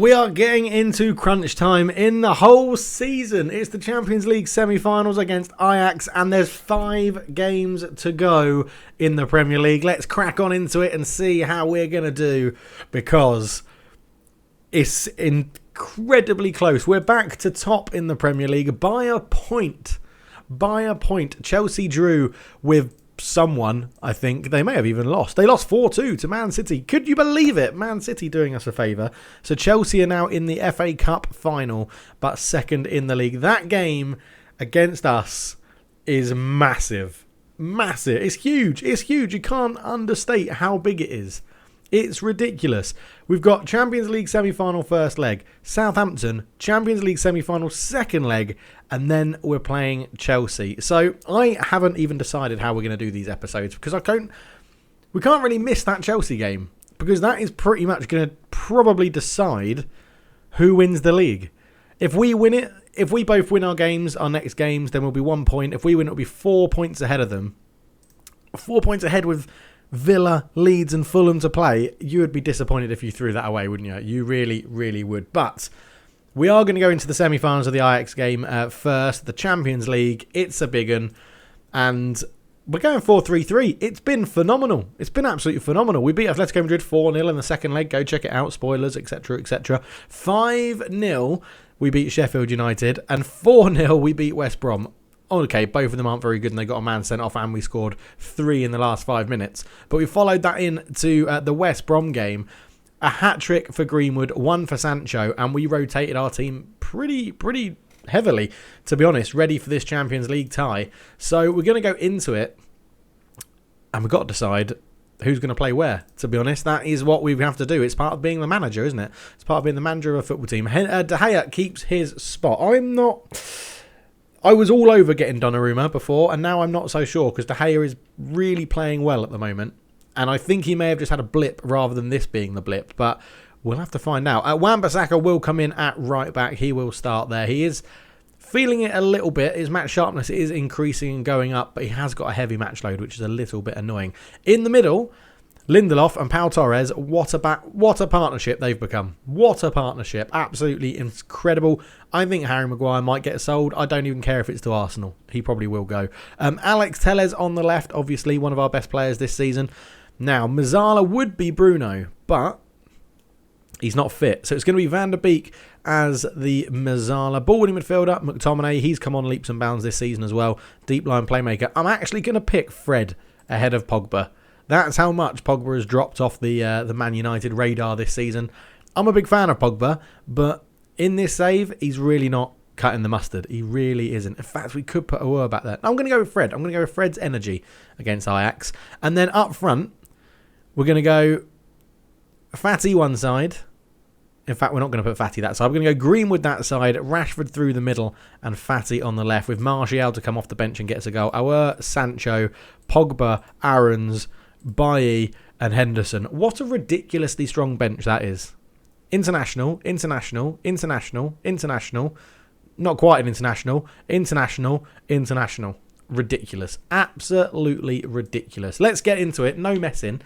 We are getting into crunch time in the whole season. It's the Champions League semi-finals against Ajax, and there's 5 games to go in the Premier League. Let's crack on into it and see how we're going to do, because it's incredibly close. We're back to top in the Premier League by a point. Chelsea drew with someone, I think. They may have even lost. They lost 4-2 to Man City. Could you believe it? Man City doing us a favour. So Chelsea are now in the FA Cup final, but second in the league. That game against us is massive. Massive. It's huge. You can't understate how big it is. It's ridiculous. We've got Champions League semi-final first leg, Southampton, Champions League semi-final second leg, and then we're playing Chelsea. So I haven't even decided how we're going to do these episodes, because we can't really miss that Chelsea game, because that is pretty much going to probably decide who wins the league. If we win it, if we both win our next games, then we'll be 1 point. If we win, it'll be 4 points ahead of them. 4 points ahead with Villa, Leeds and Fulham to play. You would be disappointed if you threw that away, wouldn't you? You really, really would. But we are going to go into the semi-finals of the Ajax game first. The Champions League, it's a big one. And we're going 4-3-3. It's been phenomenal. It's been absolutely phenomenal. We beat Atletico Madrid 4-0 in the second leg. Go check it out. Spoilers, etc., etc. 5-0, we beat Sheffield United. And 4-0, we beat West Brom. Okay, both of them aren't very good, and they got a man sent off, and we scored 3 in the last 5 minutes. But we followed that into the West Brom game. A hat-trick for Greenwood, 1 for Sancho, and we rotated our team pretty heavily, to be honest, ready for this Champions League tie. So we're going to go into it, and we've got to decide who's going to play where, to be honest. That is what we have to do. It's part of being the manager, isn't it? It's part of being the manager of a football team. De Gea keeps his spot. I was all over getting Donnarumma before, and now I'm not so sure, because De Gea is really playing well at the moment. And I think he may have just had a blip rather than this being the blip, but we'll have to find out. Wan-Bissaka will come in at right back. He will start there. He is feeling it a little bit. His match sharpness is increasing and going up, but he has got a heavy match load, which is a little bit annoying. In the middle, Lindelof and Pau Torres, what a partnership they've become. What a partnership. Absolutely incredible. I think Harry Maguire might get sold. I don't even care if it's to Arsenal. He probably will go. Alex Telles on the left, obviously one of our best players this season. Now, Mazzala would be Bruno, but he's not fit. So it's going to be Van der Beek as the Mazzala. Ball-winning midfielder, McTominay. He's come on leaps and bounds this season as well. Deep line playmaker. I'm actually going to pick Fred ahead of Pogba. That's how much Pogba has dropped off the Man United radar this season. I'm a big fan of Pogba, but in this save, he's really not cutting the mustard. He really isn't. In fact, we could put Aouar back there. I'm going to go with Fred. I'm going to go with Fred's energy against Ajax. And then up front, we're going to go Fatty one side. In fact, we're not going to put Fatty that side. We're going to go Greenwood that side, Rashford through the middle, and Fatty on the left, with Martial to come off the bench and get us a goal. Aouar, Sancho, Pogba, Aarons, Bailly and Henderson. What a ridiculously strong bench that is. International. Not quite an international. Ridiculous. Absolutely ridiculous. Let's get into it. No messing.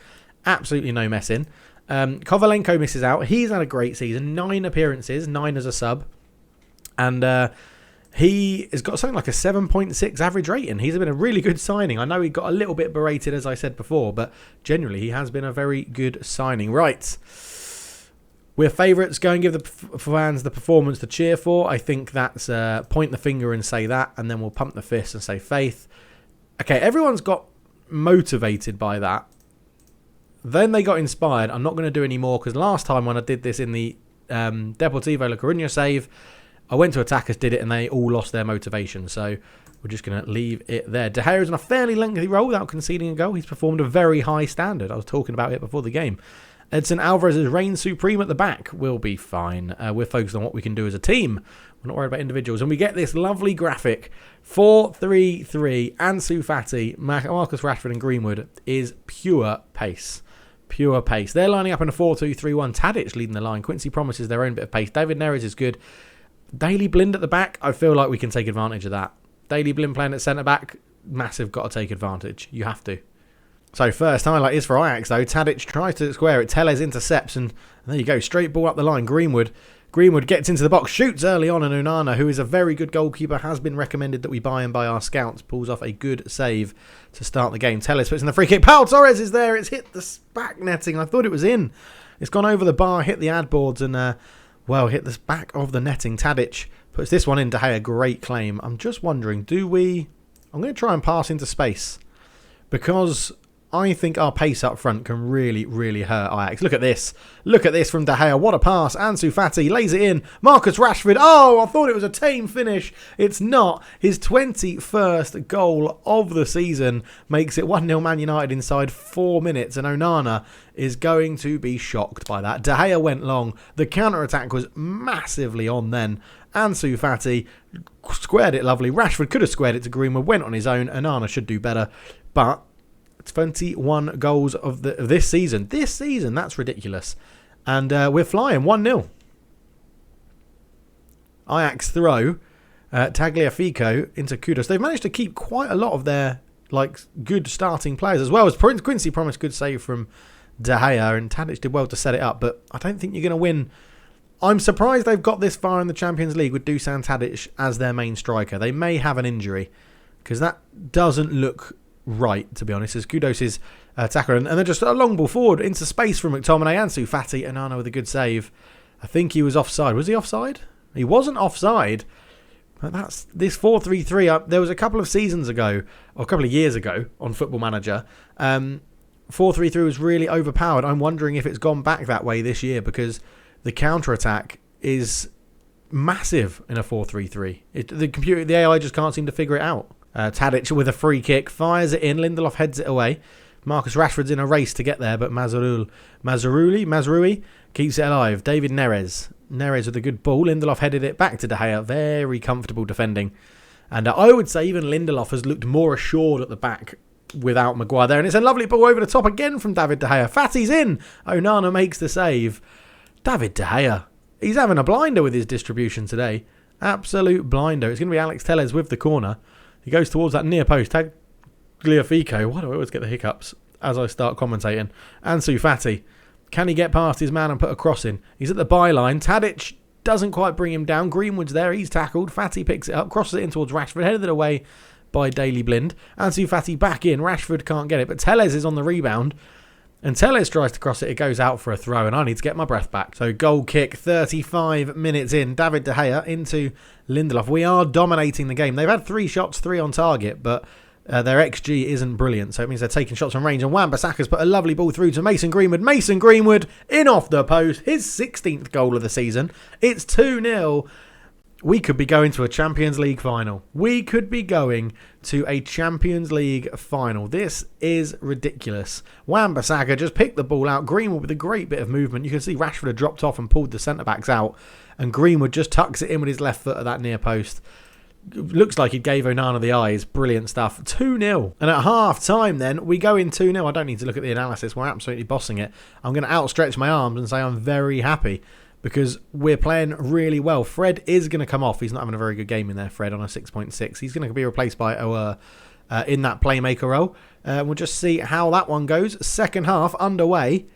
Absolutely no messing. Kovalenko misses out. He's had a great season. 9 appearances, 9 as a sub. And he has got something like a 7.6 average rating. He's been a really good signing. I know he got a little bit berated, as I said before, but generally he has been a very good signing. Right. We're favourites. Go and give the fans the performance to cheer for. I think that's point the finger and say that, and then we'll pump the fist and say faith. Okay, everyone's got motivated by that. Then they got inspired. I'm not going to do any more, because last time when I did this in the Deportivo La Coruña save, I went to attackers, did it, and they all lost their motivation. So we're just going to leave it there. De Gea is on a fairly lengthy role without conceding a goal. He's performed a very high standard. I was talking about it before the game. Edson Alvarez's reign supreme at the back will be fine. We're focused on what we can do as a team. We're not worried about individuals. And we get this lovely graphic. 4-3-3. Ansu Fati, Marcus Rashford and Greenwood is pure pace. Pure pace. They're lining up in a 4-2-3-1. Tadic leading the line. Quincy promises their own bit of pace. David Neres is good. Daley Blind at the back, I feel like we can take advantage of that. Daley Blind playing at centre-back, massive, got to take advantage. You have to. So first highlight is for Ajax though. Tadic tries to square it. Telles intercepts and there you go. Straight ball up the line. Greenwood gets into the box, shoots early on, and Onana, who is a very good goalkeeper, has been recommended that we buy him by our scouts, pulls off a good save to start the game. Telles puts in the free kick. Pau Torres is there. It's hit the back netting. I thought it was in. It's gone over the bar, hit the ad boards, and hit the back of the netting. Tadic puts this one in. De Gea, great claim. I'm just wondering, I'm going to try and pass into space because I think our pace up front can really, really hurt Ajax. Look at this. Look at this from De Gea. What a pass. Ansu Fati lays it in. Marcus Rashford. Oh, I thought it was a tame finish. It's not. His 21st goal of the season makes it 1-0 Man United inside 4 minutes. And Onana is going to be shocked by that. De Gea went long. The counter-attack was massively on then. Ansu Fati squared it lovely. Rashford could have squared it to Greenwood. Went on his own. Onana should do better. But 21 goals of this season. This season, that's ridiculous. And we're flying 1-0. Ajax throw. Tagliafico into Kudos. They've managed to keep quite a lot of their good starting players as well. As Quincy promised, good save from De Gea, and Tadic did well to set it up. But I don't think you're going to win. I'm surprised they've got this far in the Champions League with Dusan Tadic as their main striker. They may have an injury because that doesn't look right, to be honest, as Kudos is tackler, and then just a long ball forward into space from McTominay. Ansu Fati, and Onana with a good save. I think he was offside. Was he offside? He wasn't offside. But that's this 4-3-3. There was a couple of seasons ago, or a couple of years ago, on Football Manager. 4-3-3 was really overpowered. I'm wondering if it's gone back that way this year because the counter attack is massive in a 4-3-3. The AI just can't seem to figure it out. Tadic with a free kick, fires it in. Lindelof heads it away. Marcus Rashford's in a race to get there, but Mazraoui keeps it alive. David Neres with a good ball. Lindelof headed it back to De Gea. Very comfortable defending. And I would say even Lindelof has looked more assured at the back without Maguire there. And it's a lovely ball over the top again from David De Gea. Fati's in. Onana makes the save. David De Gea. He's having a blinder with his distribution today. Absolute blinder. It's going to be Alex Telles with the corner. He goes towards that near post. Tagliafico. Why do I always get the hiccups as I start commentating? Ansu Fati. Can he get past his man and put a cross in? He's at the byline. Tadic doesn't quite bring him down. Greenwood's there. He's tackled. Fati picks it up. Crosses it in towards Rashford. Headed it away by Daley Blind. Ansu Fati back in. Rashford can't get it. But Telles is on the rebound. And Telles tries to cross it. It goes out for a throw. And I need to get my breath back. So goal kick 35 minutes in. David De Gea into Lindelof. We are dominating the game. They've had 3 shots, 3 on target. But their XG isn't brilliant. So it means they're taking shots from range. And Wan-Bissaka's put a lovely ball through to Mason Greenwood. Mason Greenwood in off the post. His 16th goal of the season. It's 2-0. We could be going to a Champions League final. We could be going to a Champions League final. This is ridiculous. Wan-Bissaka just picked the ball out. Greenwood with a great bit of movement. You can see Rashford had dropped off and pulled the centre-backs out. And Greenwood just tucks it in with his left foot at that near post. Looks like he gave Onana the eyes. Brilliant stuff. 2-0. And at half-time then, we go in 2-0. I don't need to look at the analysis. We're absolutely bossing it. I'm going to outstretch my arms and say I'm very happy, because we're playing really well. Fred is going to come off. He's not having a very good game in there, Fred, on a 6.6. He's going to be replaced by Ower in that playmaker role. We'll just see how that one goes. Second half underway.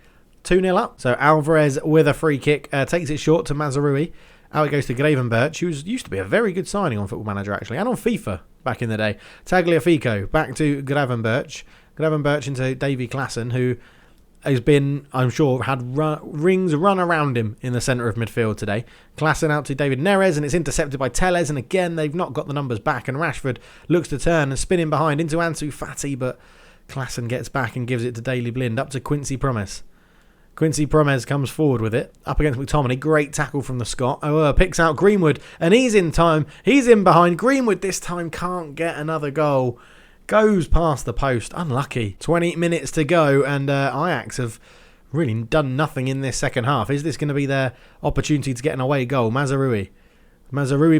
2-0 up. So Alvarez with a free kick. Takes it short to Mazraoui. Out it goes to Gravenberch, who used to be a very good signing on Football Manager, actually, and on FIFA back in the day. Tagliafico back to Gravenberch. Gravenberch into Davy Klaassen, who has been, I'm sure, had rings run around him in the centre of midfield today. Klaassen out to David Neres, and it's intercepted by Telles, and again, they've not got the numbers back, and Rashford looks to turn and spin in behind into Ansu Fati, but Klaassen gets back and gives it to Daley Blind, up to Quincy Promes. Quincy Promes comes forward with it, up against McTominay. Great tackle from the Scot. Picks out Greenwood, and he's in time. He's in behind. Greenwood this time can't get another goal. Goes past the post. Unlucky. 20 minutes to go, and Ajax have really done nothing in this second half. Is this going to be their opportunity to get an away goal? Mazraoui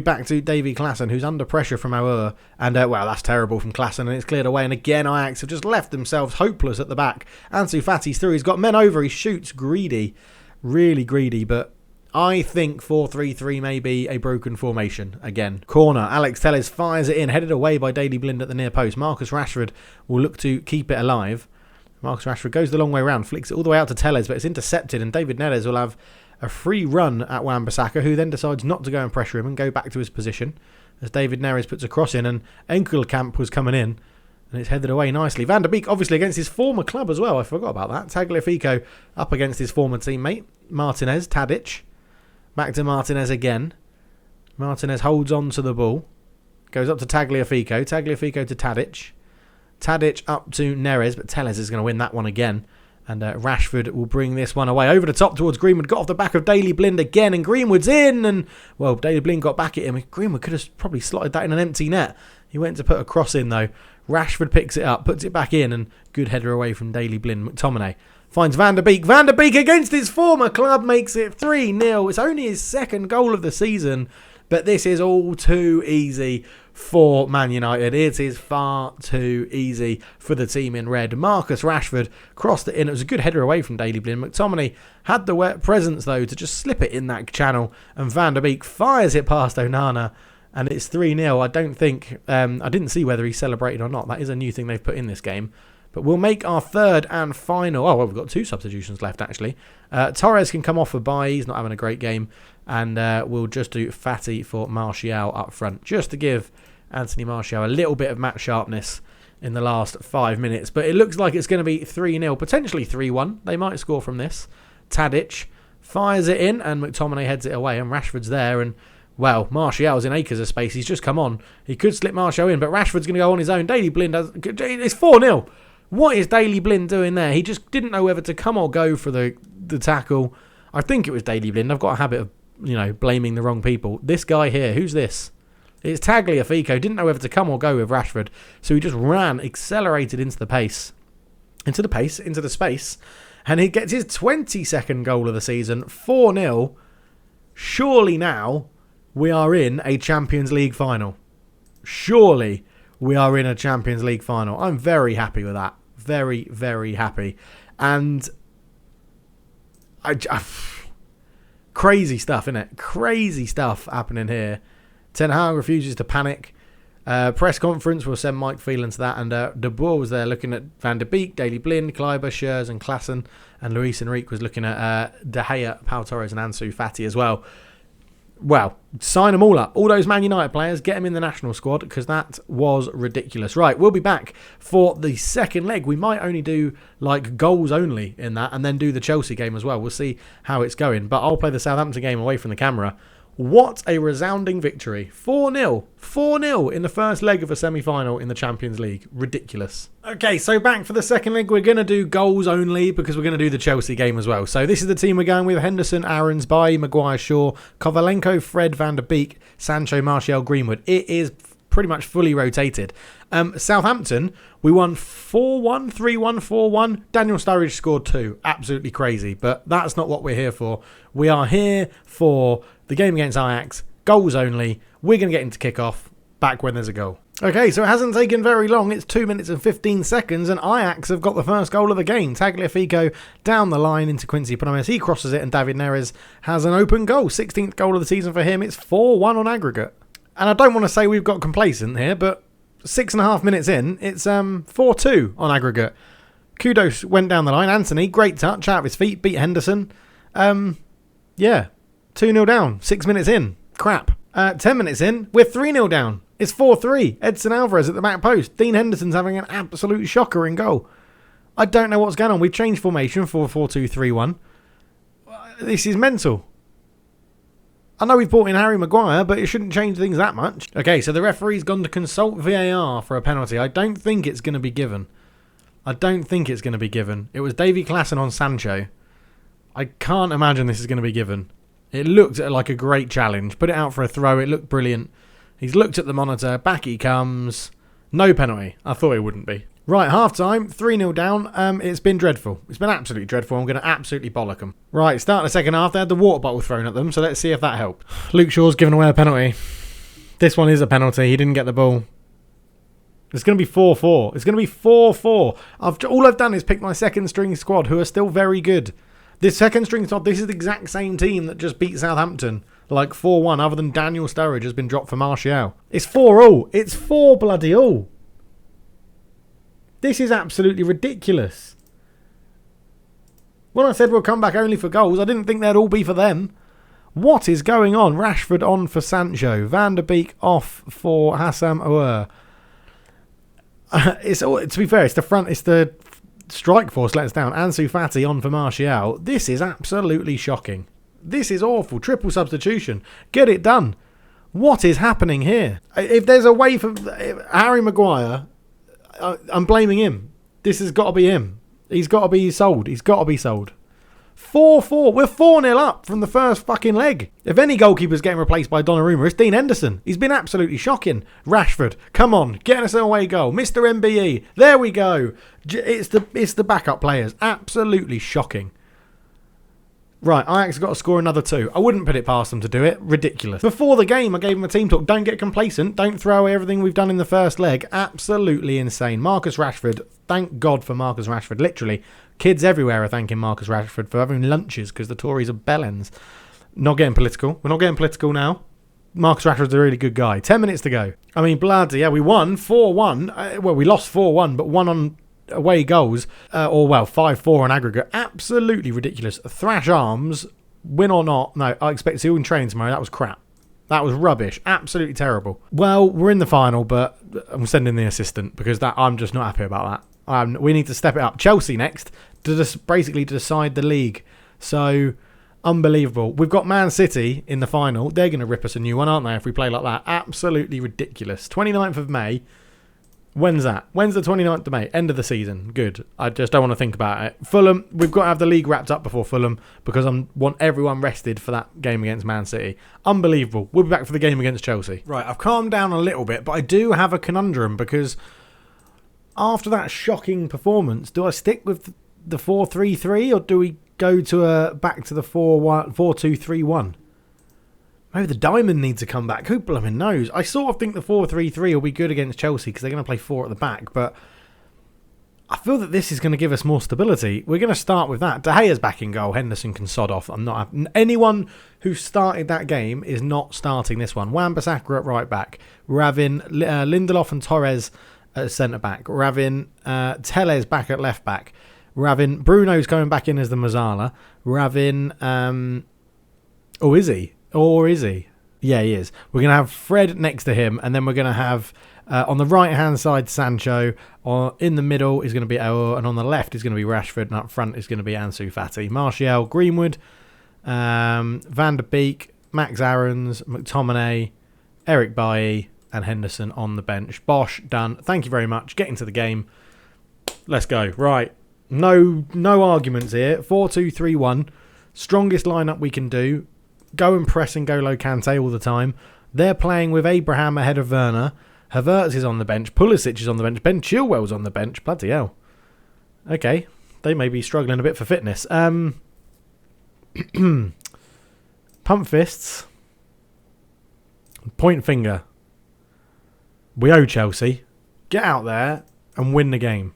back to Davy Klaassen, who's under pressure from Auer. And, that's terrible from Klaassen, and it's cleared away. And again, Ajax have just left themselves hopeless at the back. Ansu Fati's through. He's got men over. He shoots. Greedy. Really greedy. But I think 4-3-3 may be a broken formation again. Corner. Alex Telles fires it in. Headed away by Daley Blind at the near post. Marcus Rashford will look to keep it alive. Marcus Rashford goes the long way around, flicks it all the way out to Telles, but it's intercepted, and David Neres will have a free run at Wan-Bissaka, who then decides not to go and pressure him and go back to his position as David Neres puts a cross in, and Enkelkamp was coming in, and it's headed away nicely. Van der Beek, obviously against his former club as well. I forgot about that. Tagliafico up against his former teammate. Martinez, Tadic. Back to Martinez again. Martinez holds on to the ball. Goes up to Tagliafico. Tagliafico to Tadic. Tadic up to Neres, but Telles is going to win that one again. And Rashford will bring this one away. Over the top towards Greenwood. Got off the back of Daley Blind again. And Greenwood's in. And, well, Daley Blind got back at him. Greenwood could have probably slotted that in an empty net. He went to put a cross in, though. Rashford picks it up, puts it back in. And good header away from Daley Blind. McTominay finds Van der Beek. Van der Beek against his former club makes it 3-0. It's only his second goal of the season. But this is all too easy for Man United. It is far too easy for the team in red. Marcus Rashford crossed it in. It was a good header away from Daley Blind. McTominay had the wet presence, though, to just slip it in that channel. And Van der Beek fires it past Onana. And it's 3-0. I don't think... I didn't see whether he celebrated or not. That is a new thing they've put in this game. But we'll make our third and final... Oh, well, we've got 2 substitutions left, actually. Torres can come off for Bailly. He's not having a great game. And we'll just do Fati for Martial up front. Just to give Anthony Martial a little bit of match sharpness in the last 5 minutes. But it looks like it's going to be 3-0. Potentially 3-1. They might score from this. Tadic fires it in. And McTominay heads it away. And Rashford's there. And, well, Martial's in acres of space. He's just come on. He could slip Martial in. But Rashford's going to go on his own. Daley Blind does... It's 4-0. What is Daley Blind doing there? He just didn't know whether to come or go for the tackle. I think it was Daley Blind. I've got a habit of, blaming the wrong people. This guy here, who's this? It's Tagliafico. Didn't know whether to come or go with Rashford. So he just ran, accelerated into the space. And he gets his 22nd goal of the season. 4-0. Surely now we are in a Champions League final. Surely we are in a Champions League final. I'm very happy with that. Very, very happy. And crazy stuff, innit? Crazy stuff happening here. Ten Hag refuses to panic. Press conference, we'll send Mike Phelan to that. And De Boer was there looking at Van der Beek, Daley Blind, Kleiber, Schürrle and Klaassen. And Luis Enrique was looking at De Gea, Pau Torres and Ansu Fati as well. Well, sign them all up. All those Man United players, get them in the national squad because that was ridiculous. Right, we'll be back for the second leg. We might only do like goals only in that and then do the Chelsea game as well. We'll see how it's going. But I'll play the Southampton game away from the camera. What a resounding victory. 4-0. 4-0 in the first leg of a semi-final in the Champions League. Ridiculous. Okay, so back for the second leg. We're going to do goals only because we're going to do the Chelsea game as well. So this is the team we're going with. Henderson, Aarons, Bailly, Maguire, Shaw, Kovalenko, Fred, Van der Beek, Sancho, Martial, Greenwood. It is pretty much fully rotated. Southampton, we won 4-1, 3-1, 4-1. Daniel Sturridge scored 2. Absolutely crazy. But that's not what we're here for. We are here for the game against Ajax. Goals only. We're going to get into kickoff back when there's a goal. Okay, so it hasn't taken very long. It's 2 minutes and 15 seconds, and Ajax have got the first goal of the game. Tagliafico down the line into Quincy Promes. He crosses it, and David Neres has an open goal. 16th goal of the season for him. It's 4-1 on aggregate. And I don't want to say we've got complacent here, but 6.5 minutes in, it's 4-2 on aggregate. Kudos went down the line. Anthony, great touch out of his feet, beat Henderson. 2-0 down, 6 minutes in. Crap. 10 minutes in, we're 3-0 down. It's 4-3. Edson Alvarez at the back post. Dean Henderson's having an absolute shocker in goal. I don't know what's going on. We've changed formation for 4-2-3-1. This is mental. I know we've brought in Harry Maguire, but it shouldn't change things that much. Okay, so the referee's gone to consult VAR for a penalty. I don't think it's going to be given. It was Davy Klaassen on Sancho. I can't imagine this is going to be given. It looked like a great challenge. Put it out for a throw. It looked brilliant. He's looked at the monitor. Back he comes. No penalty. I thought it wouldn't be. Right, half-time. 3-0 down. It's been dreadful. It's been absolutely dreadful. I'm going to absolutely bollock them. Right, start the second half. They had the water bottle thrown at them, so let's see if that helped. Luke Shaw's given away a penalty. This one is a penalty. He didn't get the ball. It's going to be 4-4. It's going to be 4-4. All I've done is pick my second-string squad, who are still very good. This second-string squad, this is the exact same team that just beat Southampton. Like 4-1, other than Daniel Sturridge has been dropped for Martial. It's 4-all. It's 4 bloody all. This is absolutely ridiculous. When I said we'll come back only for goals, I didn't think they'd all be for them. What is going on? Rashford on for Sancho. Van der Beek off for Hassam Aouar. To be fair, it's the strike force let us down. Ansu Fati on for Martial. This is absolutely shocking. This is awful. Triple substitution. Get it done. What is happening here? If there's a way for Harry Maguire, I'm blaming him. This has got to be him. He's got to be sold. 4-4. We're 4-0 up from the first fucking leg. If any goalkeeper's getting replaced by Donnarumma, it's Dean Henderson. He's been absolutely shocking. Rashford, come on, get us an away goal. Mr. MBE, there we go. It's the backup players. Absolutely shocking. Right, Ajax got to score another 2. I wouldn't put it past them to do it. Ridiculous. Before the game, I gave them a team talk. Don't get complacent. Don't throw away everything we've done in the first leg. Absolutely insane. Marcus Rashford. Thank God for Marcus Rashford. Literally, kids everywhere are thanking Marcus Rashford for having lunches because the Tories are bellends. Not getting political. We're not getting political now. Marcus Rashford's a really good guy. 10 minutes to go. I mean, bloody yeah, we won 4-1. Well, we lost 4-1, but won on away goals, 5-4 on aggregate. Absolutely ridiculous. Thrash Arms, win or not. No, I expect to see you in training tomorrow. That was crap. That was rubbish. Absolutely terrible. Well, we're in the final, but I'm sending the assistant because I'm just not happy about that. We need to step it up. Chelsea next to decide the league. So unbelievable. We've got Man City in the final. They're going to rip us a new one, aren't they, if we play like that? Absolutely ridiculous. 29th of May. When's that? When's the 29th of May? End of the season. Good. I just don't want to think about it. Fulham, we've got to have the league wrapped up before Fulham because I want everyone rested for that game against Man City. Unbelievable. We'll be back for the game against Chelsea. Right, I've calmed down a little bit, but I do have a conundrum because after that shocking performance, do I stick with the 4-3-3 or do we go to back to the 4-2-3-1? Maybe the diamond needs to come back. Who blooming knows? I sort of think the 4-3-3 will be good against Chelsea because they're going to play 4 at the back. But I feel that this is going to give us more stability. We're going to start with that. De Gea's back in goal. Henderson can sod off. Anyone who started that game is not starting this one. Wan-Bissaka at right back. Ravin, Lindelof and Torres at centre back. Ravin, Tellez back at left back. Ravin, Bruno's coming back in as the Mazzala. Ravin, is he? Or is he? Yeah, he is. We're going to have Fred next to him, and then we're going to have, on the right-hand side, Sancho. In the middle is going to be Aouar, and on the left is going to be Rashford, and up front is going to be Ansu Fati. Martial, Greenwood, Van der Beek, Max Aarons, McTominay, Eric Bailly, and Henderson on the bench. Bosch, done. Thank you very much. Get into the game. Let's go. Right. No arguments here. 4-2-3-1. Strongest lineup we can do. Go and press and N'Golo Kante all the time. They're playing with Abraham ahead of Werner. Havertz is on the bench. Pulisic is on the bench. Ben Chilwell's on the bench. Bloody hell. Okay. They may be struggling a bit for fitness. Pump fists. Point finger. We owe Chelsea. Get out there and win the game.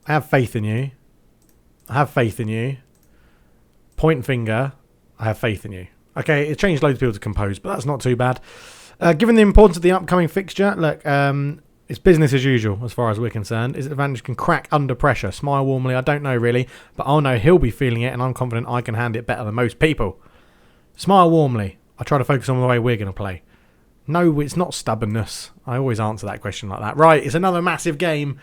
I have faith in you. I have faith in you. Point finger. I have faith in you. Okay, it changed loads of people to compose, but that's not too bad. Given the importance of the upcoming fixture, look, it's business as usual as far as we're concerned. Is it advantage can crack under pressure? Smile warmly, I don't know really, but I'll know he'll be feeling it and I'm confident I can hand it better than most people. Smile warmly. I try to focus on the way we're going to play. No, it's not stubbornness. I always answer that question like that. Right, it's another massive game.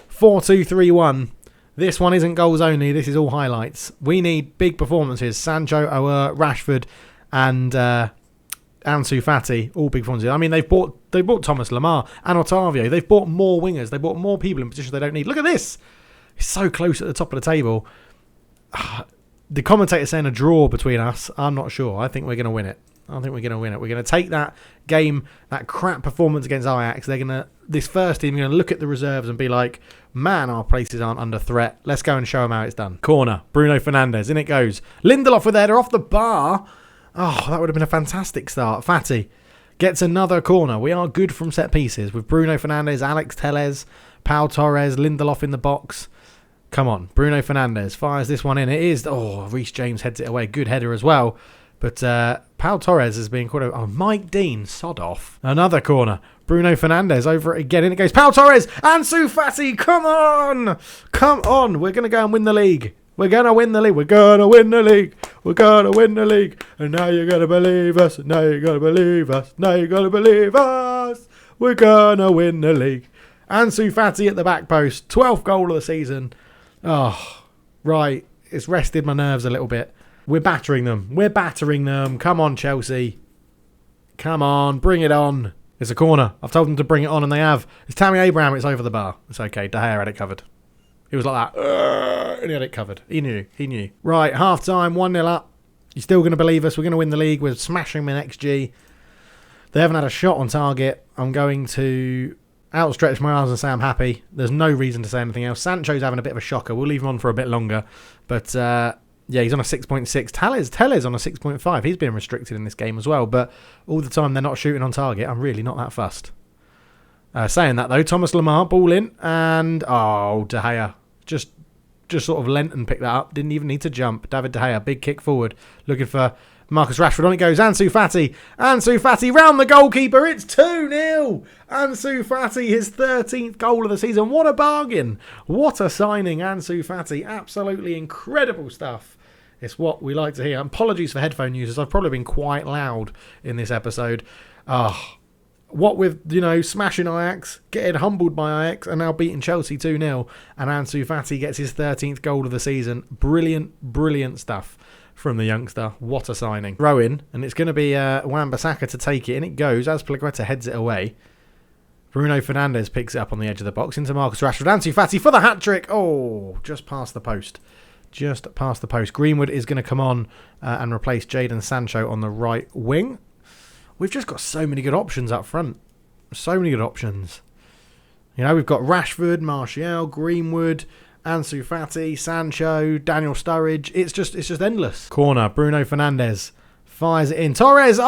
4-2-3-1. This one isn't goals only. This is all highlights. We need big performances. Sancho, Aouar, Rashford, and Ansu Fati, all big performances. I mean, they bought Thomas Lemar and Otavio. They've bought more wingers. They bought more people in positions they don't need. Look at this. It's so close at the top of the table. The commentator's saying a draw between us. I'm not sure. I think we're going to win it. We're going to take that game, that crap performance against Ajax. This first team are going to look at the reserves and be like, man, our places aren't under threat. Let's go and show them how it's done. Corner, Bruno Fernandes, in it goes. Lindelof with header off the bar. Oh, that would have been a fantastic start. Fati gets another corner. We are good from set pieces with Bruno Fernandes, Alex Tellez, Pau Torres, Lindelof in the box. Come on, Bruno Fernandes fires this one in. It is, Reece James heads it away. Good header as well. But Pau Torres is being called out. Mike Dean, sod off. Another corner. Bruno Fernandes over it again. In it goes. Pau Torres. Ansu Fati. Come on. We're going to go and win the league. We're going to win the league. We're going to win the league. We're going to win the league. And now you're going to believe us. Now you're going to believe us. Now you're going to believe us. We're going to win the league. Ansu Fati at the back post. 12th goal of the season. Oh, right. It's rested my nerves a little bit. We're battering them. We're battering them. Come on, Chelsea. Come on. Bring it on. It's a corner. I've told them to bring it on and they have. It's Tammy Abraham. It's over the bar. It's okay. De Gea had it covered. He was like that. And he had it covered. He knew. Right, half time, 1-0 up. You're still going to believe us. We're going to win the league. We're smashing them in XG. They haven't had a shot on target. I'm going to outstretch my arms and say I'm happy. There's no reason to say anything else. Sancho's having a bit of a shocker. We'll leave him on for a bit longer. But yeah, he's on a 6.6. Tellez on a 6.5. He's been restricted in this game as well. But all the time they're not shooting on target. I'm really not that fussed. Saying that though, Thomas Lemar, ball in. And, De Gea. Just sort of leant and picked that up. Didn't even need to jump. David De Gea, big kick forward. Looking for Marcus Rashford. On it goes. Ansu Fati round the goalkeeper. It's 2-0. Ansu Fati, his 13th goal of the season. What a bargain. What a signing, Ansu Fati. Absolutely incredible stuff. It's what we like to hear. Apologies for headphone users. I've probably been quite loud in this episode. What with, smashing Ajax, getting humbled by Ajax, and now beating Chelsea 2-0, and Ansu Fati gets his 13th goal of the season. Brilliant stuff from the youngster. What a signing. Throw in, and it's going to be Wan-Bissaka to take it, and it goes as Pellegretta heads it away. Bruno Fernandes picks it up on the edge of the box into Marcus Rashford. Ansu Fati for the hat-trick. Oh, just past the post. Greenwood is going to come on and replace Jadon Sancho on the right wing. We've just got so many good options up front. So many good options. We've got Rashford, Martial, Greenwood, Ansu Fati, Sancho, Daniel Sturridge. It's just endless. Corner, Bruno Fernandes fires it in. Torres,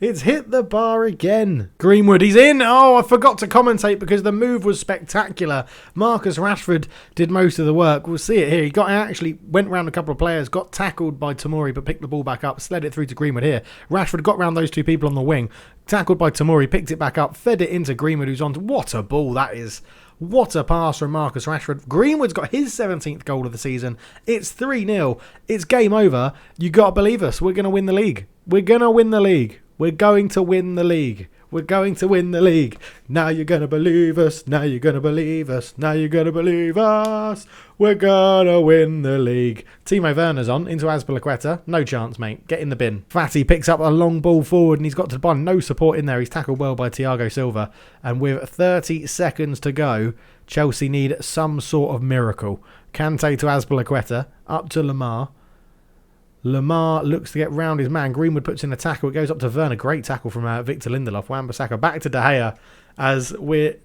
it's hit the bar again. Greenwood, he's in. I forgot to commentate because the move was spectacular. Marcus Rashford did most of the work. We'll see it here. He actually went round a couple of players, got tackled by Tomori, but picked the ball back up, slid it through to Greenwood here. Rashford got round those two people on the wing, tackled by Tomori, picked it back up, fed it into Greenwood, who's on. What a ball that is. What a pass from Marcus Rashford. Greenwood's got his 17th goal of the season. It's 3-0. It's game over. You got to believe us. We're going to win the league. We're going to win the league. Now you're going to believe us. Now you're going to believe us. We're going to win the league. Timo Werner's on into Azpilicueta. No chance, mate. Get in the bin. Fati picks up a long ball forward and he's got to the ball. No support in there. He's tackled well by Thiago Silva. And with 30 seconds to go, Chelsea need some sort of miracle. Kante to Azpilicueta. Up to Lemar. Lemar looks to get round his man. Greenwood puts in a tackle. It goes up to Werner. Great tackle from Victor Lindelof. Wan-Bissaka back to De Gea as we're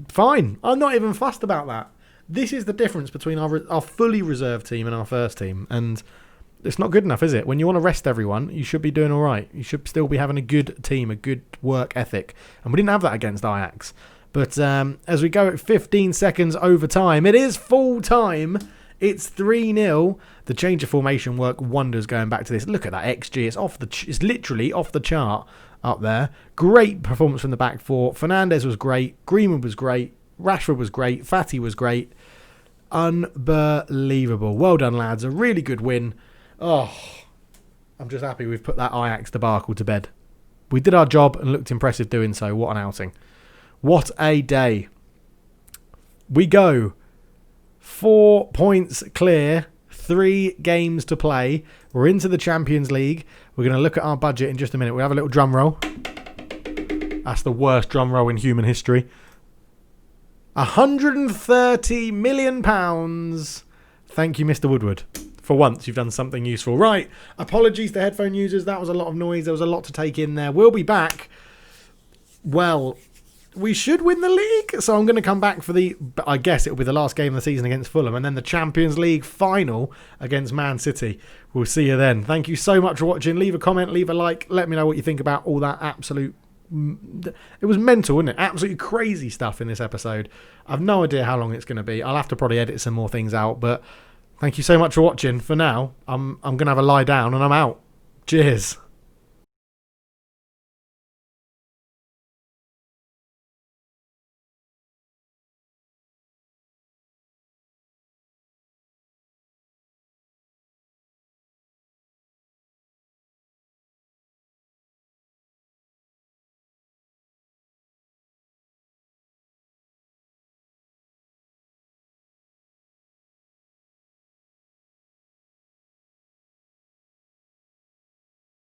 fine. I'm not even fussed about that. This is the difference between our fully reserved team and our first team. And it's not good enough, is it? When you want to rest everyone, you should be doing all right. You should still be having a good team, a good work ethic. And we didn't have that against Ajax. But as we go at 15 seconds overtime, it is full time. It's 3-0. The change of formation worked wonders going back to this. Look at that XG. It's literally off the chart up there. Great performance from the back four. Fernandes was great. Greenwood was great. Rashford was great. Fati was great. Unbelievable. Well done, lads. A really good win. I'm just happy we've put that Ajax debacle to bed. We did our job and looked impressive doing so. What an outing. What a day. We go 4 points clear, 3 games to play. We're into the Champions League. We're going to look at our budget in just a minute. We'll have a little drum roll. That's the worst drum roll in human history. £130 million. Thank you, Mr. Woodward. For once, you've done something useful. Right, apologies to headphone users. That was a lot of noise. There was a lot to take in there. We'll be back. Well, we should win the league. So I'm going to come back for I guess it'll be the last game of the season against Fulham and then the Champions League final against Man City. We'll see you then. Thank you so much for watching. Leave a comment, leave a like. Let me know what you think about all that absolute... It was mental, wasn't it? Absolutely crazy stuff in this episode. I've no idea how long it's going to be. I'll have to probably edit some more things out, but thank you so much for watching. For now, I'm going to have a lie down and I'm out. Cheers.